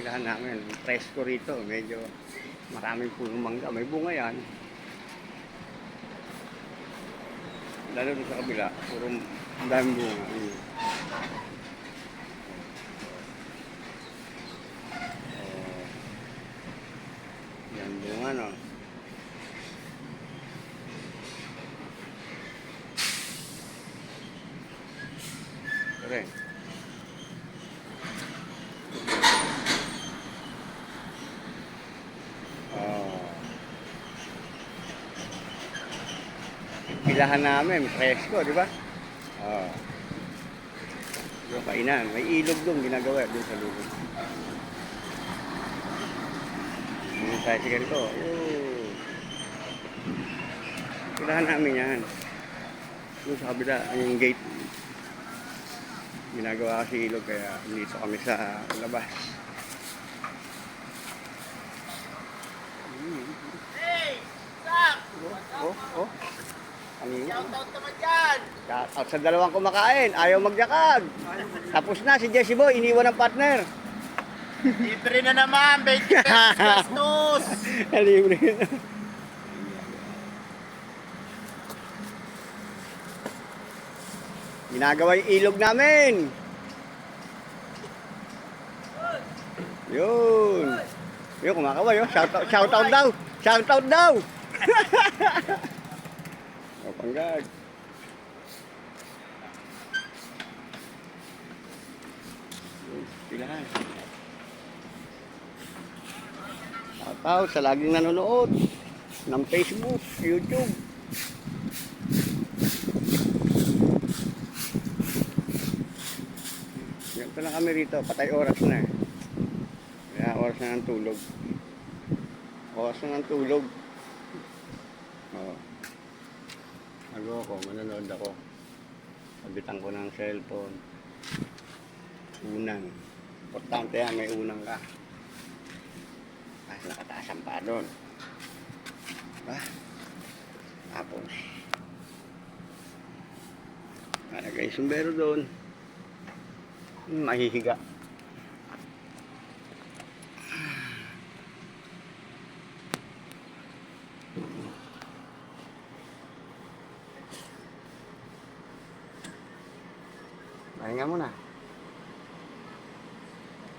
pilahan namin. Presko rito. Medyo maraming punong mangga. May bunga yan. Lalo doon sa kabila. Puro daming bunga. Yan bunga, no? Keren. Pilahan namin, presko, di ba? Yung kainan, may ilog doon ginagawa doon sa lubog. Yung tricycle ko, pilahan namin yan. Doon sa kabila, yung gate. Ginagawa kasi ilog kaya dito kami sa labas. Hey! Sak! Oh. Ano yun? Shoutout naman dyan! Shoutout sa dalawang kumakain, ayaw magjakag. Tapos na si Jesse Boy, iniwan ng partner. Libre na naman! 20 pesos gastos! Libre na. Ginagawa yung ilog namin. Yun. Yun, kumakaway. Oh. Shoutout daw. Shoutout daw. O, panggag. Pilahan. Shoutout sa laging nanonood ng Facebook, YouTube. Ganito na kami rito, patay oras na. Kaya oras na ng tulog. Oras na ng tulog. Manonood ako. Sabitan ko ng cellphone. Unang. Importante yan, may unang ka. Nakataas ang pa doon. Diba? Tapos, nalagay sumbero doon. Mahihiga. Pahinga muna.